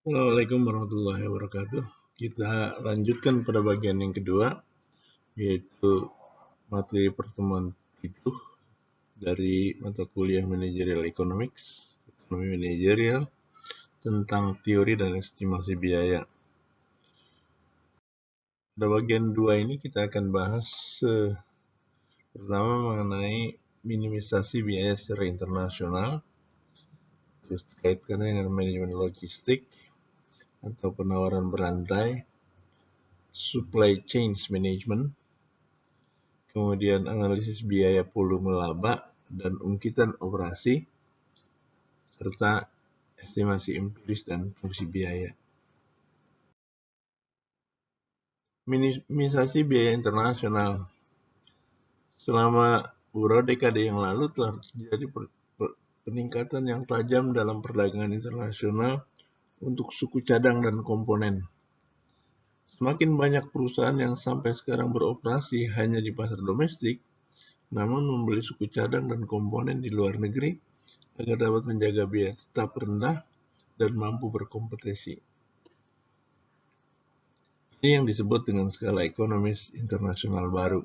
Assalamualaikum warahmatullahi wabarakatuh. Kita lanjutkan pada bagian yang kedua, yaitu materi pertemuan 7 dari mata kuliah Managerial Economics, Ekonomi Manajerial, tentang teori dan estimasi biaya. Pada bagian 2 ini kita akan bahas pertama mengenai minimisasi biaya secara internasional, terus dikaitkan dengan manajemen logistik atau penawaran berantai, supply chain management, kemudian analisis biaya volume laba dan ungkitan operasi, serta estimasi empiris dan fungsi biaya. Minimisasi biaya internasional. Selama beberapa dekade yang lalu telah terjadi peningkatan yang tajam dalam perdagangan internasional untuk suku cadang dan komponen. Semakin banyak perusahaan yang sampai sekarang beroperasi hanya di pasar domestik, namun membeli suku cadang dan komponen di luar negeri agar dapat menjaga biaya tetap rendah dan mampu berkompetisi. Ini yang disebut dengan skala ekonomis internasional baru.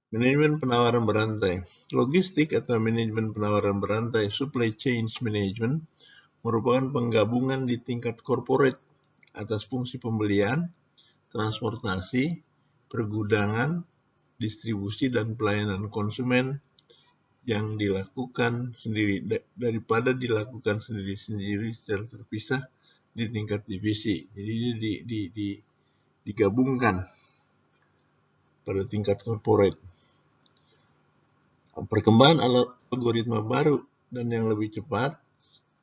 Manajemen penawaran berantai. Logistik atau manajemen penawaran berantai, supply chain management, merupakan penggabungan di tingkat corporate atas fungsi pembelian, transportasi, pergudangan, distribusi, dan pelayanan konsumen yang dilakukan sendiri daripada dilakukan sendiri-sendiri secara terpisah di tingkat divisi. Jadi ini digabungkan pada tingkat corporate. Perkembangan algoritma baru dan yang lebih cepat,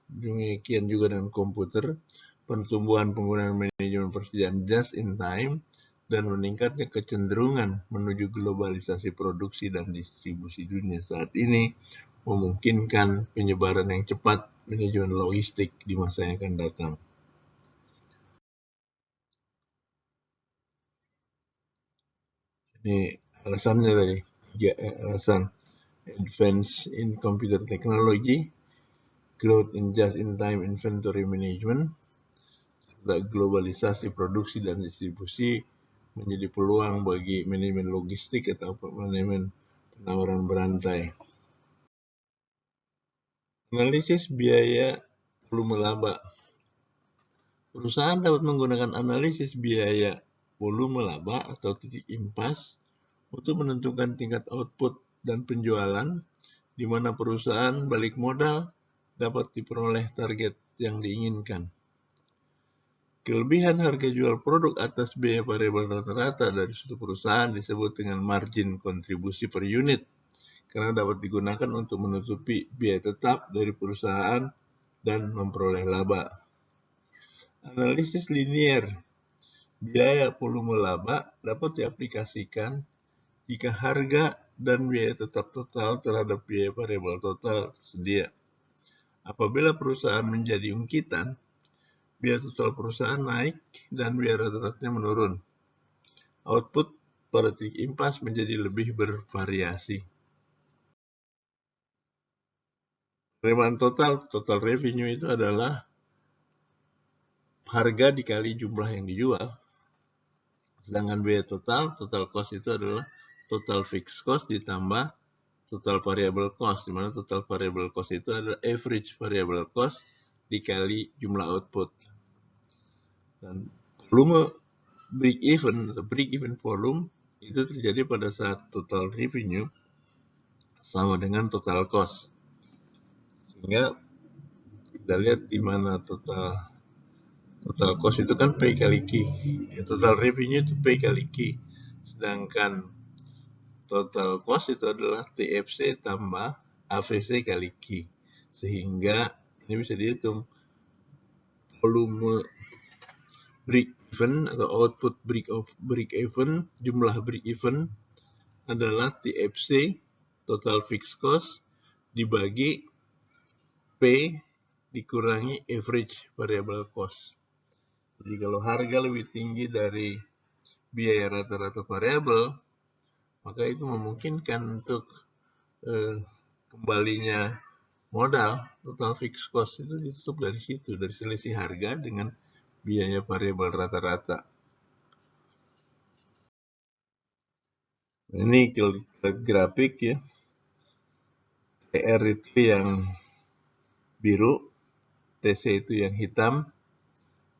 demikian juga dengan komputer, pertumbuhan penggunaan manajemen persediaan just in time, dan meningkatnya kecenderungan menuju globalisasi produksi dan distribusi dunia saat ini memungkinkan penyebaran yang cepat manajemen logistik di masa yang akan datang. Ini alasannya tadi, 3 alasan. Advance in computer technology, growth in just-in-time inventory management, serta globalisasi produksi dan distribusi menjadi peluang bagi manajemen logistik atau manajemen penawaran berantai. Analisis biaya volume laba. Perusahaan dapat menggunakan analisis biaya volume laba atau titik impas untuk menentukan tingkat output dan penjualan, di mana perusahaan balik modal dapat diperoleh target yang diinginkan. Kelebihan harga jual produk atas biaya variabel rata-rata dari suatu perusahaan disebut dengan margin kontribusi per unit, karena dapat digunakan untuk menutupi biaya tetap dari perusahaan dan memperoleh laba. Analisis linier. Biaya volume laba dapat diaplikasikan jika harga dan biaya tetap total terhadap biaya variabel total tersedia. Apabila perusahaan menjadi ungkitan, biaya total perusahaan naik dan biaya rata-ratanya menurun. Output pada titik impas menjadi lebih bervariasi. Penerimaan total revenue itu adalah harga dikali jumlah yang dijual. Sedangkan biaya total cost itu adalah total fixed cost ditambah total variable cost, di mana total variable cost itu adalah average variable cost dikali jumlah output. Dan volume break even volume itu terjadi pada saat total revenue sama dengan total cost. Sehingga kita lihat di mana total cost itu kan P kali Q. Total revenue itu P kali Q. Sedangkan total cost itu adalah TFC tambah AVC kali Q. Sehingga ini bisa dihitung volume break even atau output break even, jumlah break even adalah TFC, total fixed cost, dibagi P dikurangi average variable cost. Jadi kalau harga lebih tinggi dari biaya rata-rata variabel, maka itu memungkinkan untuk kembalinya modal, total fixed cost itu ditutup dari situ, dari selisih harga dengan biaya variabel rata-rata. Ini grafik ya, TR itu yang biru, TC itu yang hitam,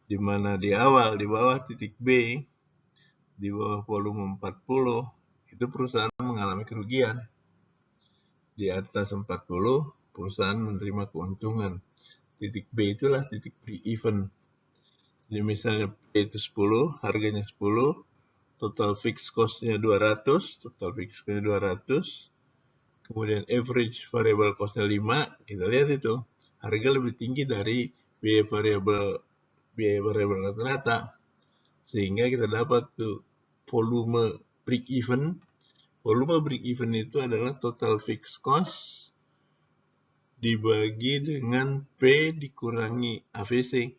di mana di awal, di bawah titik B, di bawah volume 40, itu perusahaan mengalami kerugian. Di atas 40, perusahaan menerima keuntungan. Titik B itulah titik break-even. Jadi misalnya B itu 10, harganya 10, total fixed cost-nya 200, kemudian average variable cost-nya 5, kita lihat itu, harga lebih tinggi dari biaya variable rata-rata, sehingga kita dapat tuh volume break-even. Volume break-even itu adalah total fixed cost dibagi dengan P dikurangi AVC.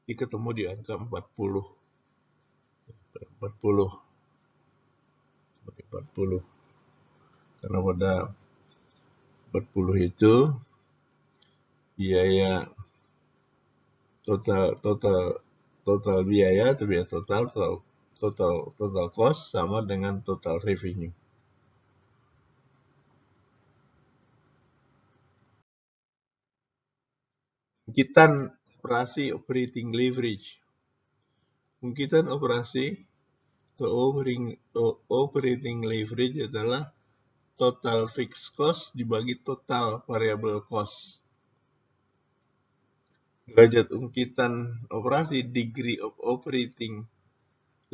Ini ketemu di angka 40. 40. Karena pada 40 itu biaya total biaya atau biaya total cost sama dengan total revenue. Ungkitan operasi operating leverage. Ungkitan operasi atau operating leverage adalah total fixed cost dibagi total variable cost. Derajat ungkitan operasi, degree of operating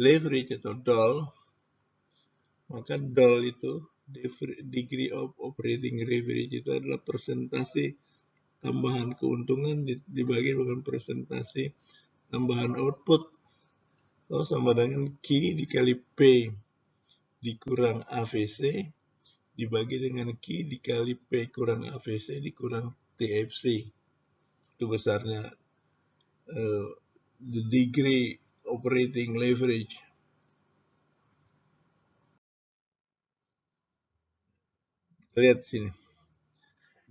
leverage atau DOL, maka DOL itu degree of operating leverage itu adalah persentase tambahan keuntungan dibagi dengan persentase tambahan output, atau sama dengan Q dikali P dikurang AVC dibagi dengan Q dikali P kurang AVC dikurang TFC. Itu besarnya the degree operating leverage. Lihat sini.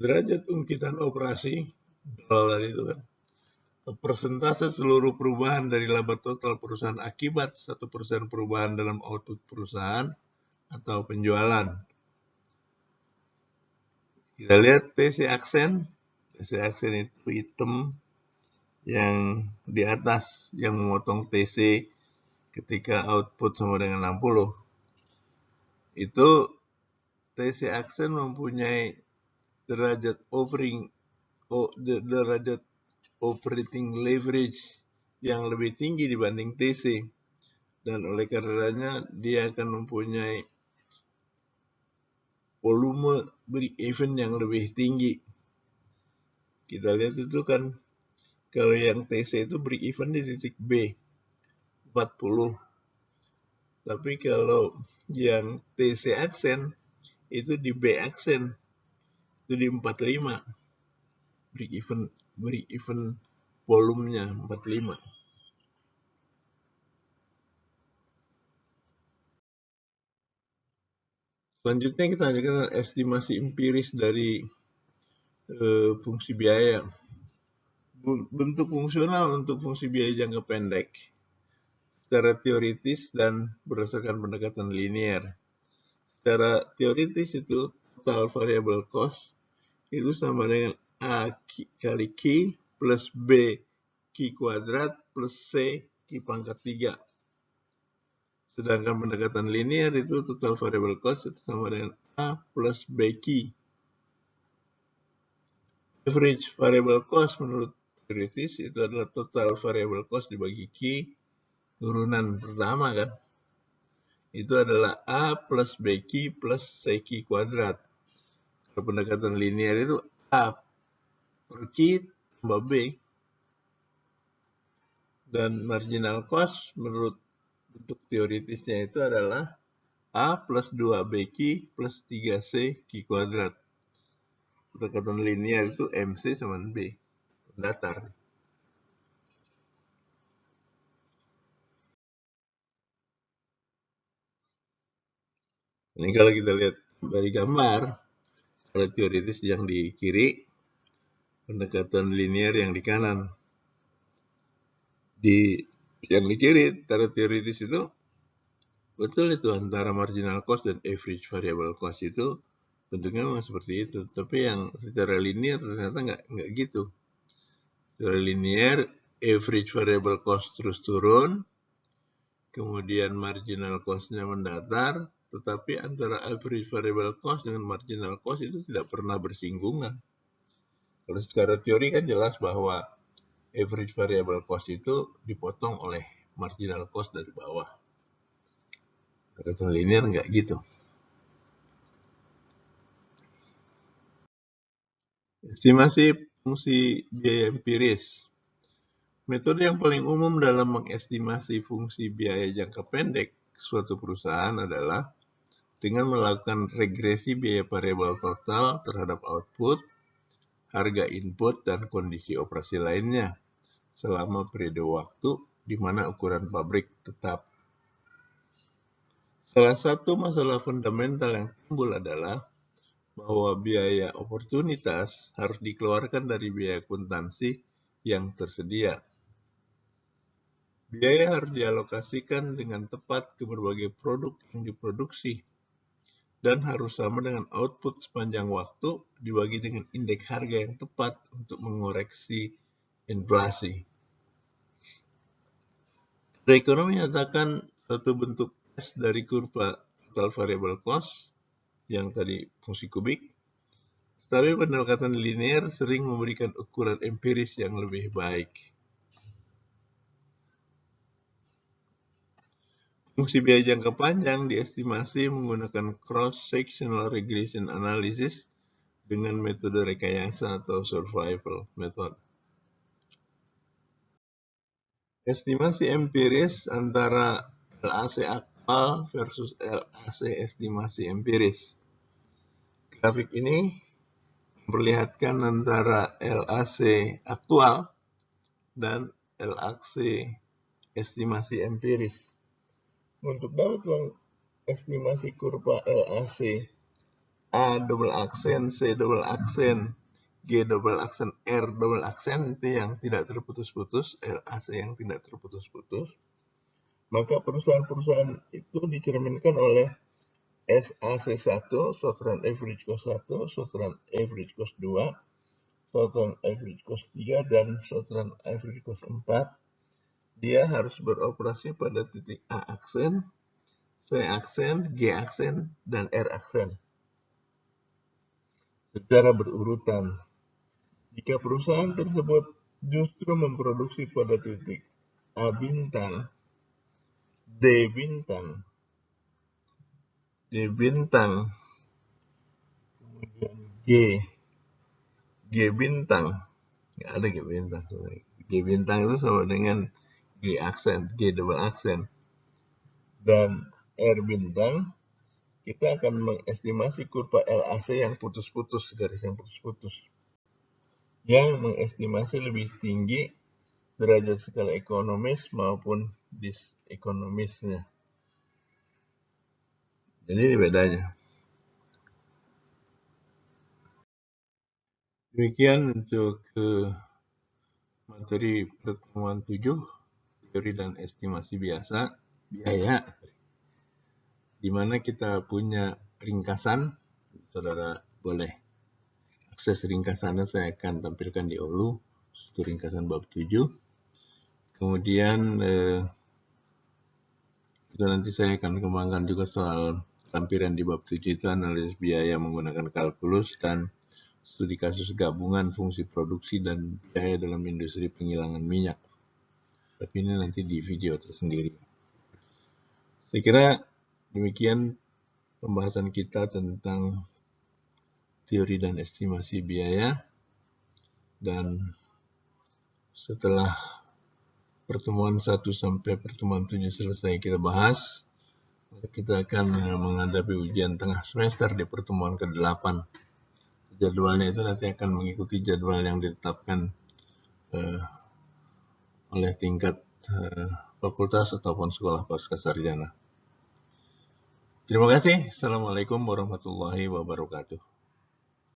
Derajat ungkitan operasi, dolar itu kan, persentase seluruh perubahan dari laba total perusahaan akibat 1% perubahan dalam output perusahaan atau penjualan. Kita lihat TC aksen. TC aksen itu hitam yang di atas, yang memotong TC ketika output sama dengan 60. Itu TC aksen mempunyai derajat operating leverage yang lebih tinggi dibanding TC, dan oleh karenanya dia akan mempunyai volume break-even yang lebih tinggi. Kita lihat itu kan, kalau yang TC itu break-even di titik B, 40. Tapi kalau yang TC aksen itu di B aksen, itu di 45. Break-even volumenya 45. Selanjutnya kita akan estimasi empiris dari fungsi biaya. Bentuk fungsional untuk fungsi biaya jangka pendek secara teoritis dan berdasarkan pendekatan linear. Secara teoritis itu total variable cost itu sama dengan A kali Q plus B Q kuadrat plus C Q pangkat 3. Sedangkan pendekatan linear itu total variable cost itu sama dengan A plus BQ. Average variable cost menurut teoritis itu adalah total variable cost dibagi Q, turunan pertama kan. Itu adalah A plus BQ plus CQ kuadrat. Kalau pendekatan linear itu A per Q tambah B. Dan marginal cost menurut bentuk teoritisnya itu adalah A plus 2BQ plus 3C Q kuadrat. Pendekatan linear itu MC sama B. Datar. Ini kalau kita lihat dari gambar, secara teoritis yang di kiri, pendekatan linear yang di kanan. Yang di kiri, secara teoritis itu, betul itu antara marginal cost dan average variable cost itu bentuknya memang seperti itu. Tapi yang secara linear ternyata nggak gitu. Secara linear, average variable cost terus turun, kemudian marginal cost-nya mendatar, tetapi antara average variable cost dengan marginal cost itu tidak pernah bersinggungan. Kalau secara teori kan jelas bahwa average variable cost itu dipotong oleh marginal cost dari bawah. Pendekatan linear nggak gitu. Estimasi fungsi biaya empiris. Metode yang paling umum dalam mengestimasi fungsi biaya jangka pendek suatu perusahaan adalah dengan melakukan regresi biaya variabel total terhadap output, harga input, dan kondisi operasi lainnya selama periode waktu di mana ukuran pabrik tetap. Salah satu masalah fundamental yang timbul adalah bahwa biaya oportunitas harus dikeluarkan dari biaya akuntansi yang tersedia. Biaya harus dialokasikan dengan tepat ke berbagai produk yang diproduksi dan harus sama dengan output sepanjang waktu dibagi dengan indeks harga yang tepat untuk mengoreksi inflasi. Ekonomi menyatakan satu bentuk S dari kurva total variable cost yang tadi fungsi kubik, tetapi pendekatan linear sering memberikan ukuran empiris yang lebih baik. Fungsi biaya jangka panjang diestimasi menggunakan cross-sectional regression analysis dengan metode rekayasa atau survival method. Estimasi empiris antara LAC aktual versus LAC estimasi empiris. Grafik ini memperlihatkan antara LAC aktual dan LAC estimasi empiris. Untuk dapat mengestimasi kurva LAC A double aksen, C double aksen, G double aksen, R double aksen itu yang tidak terputus-putus, LAC yang tidak terputus-putus, maka perusahaan-perusahaan itu dicerminkan oleh SAC1, short run average cost 1, short run average cost 2, short run average cost 3, dan short run average cost 4. Dia harus beroperasi pada titik A aksen, C aksen, G aksen, dan R aksen secara berurutan. Jika perusahaan tersebut justru memproduksi pada titik A bintang, D bintang, kemudian G bintang, nggak ada G bintang. G bintang itu sama dengan G aksen, G double aksen, dan R bintang, kita akan mengestimasi kurva LAC yang putus-putus, garis yang putus-putus, yang mengestimasi lebih tinggi derajat skala ekonomis maupun disekonomisnya. Jadi ini bedanya. Demikian untuk materi pertemuan 7, teori dan estimasi biaya, di mana kita punya ringkasan. Saudara boleh akses ringkasannya, saya akan tampilkan di Olu, itu ringkasan bab 7. Kemudian itu nanti saya akan kembangkan juga soal lampiran di bab 7 itu analisis biaya menggunakan kalkulus dan studi kasus gabungan fungsi produksi dan biaya dalam industri penghilangan minyak. Tapi ini nanti di video tersendiri. Saya kira demikian pembahasan kita tentang teori dan estimasi biaya, dan setelah pertemuan 1 sampai pertemuan 7 selesai kita bahas, kita akan menghadapi ujian tengah semester di pertemuan ke-8. Jadwalnya itu nanti akan mengikuti jadwal yang ditetapkan oleh tingkat fakultas ataupun sekolah pascasarjana. Terima kasih. Assalamualaikum warahmatullahi wabarakatuh.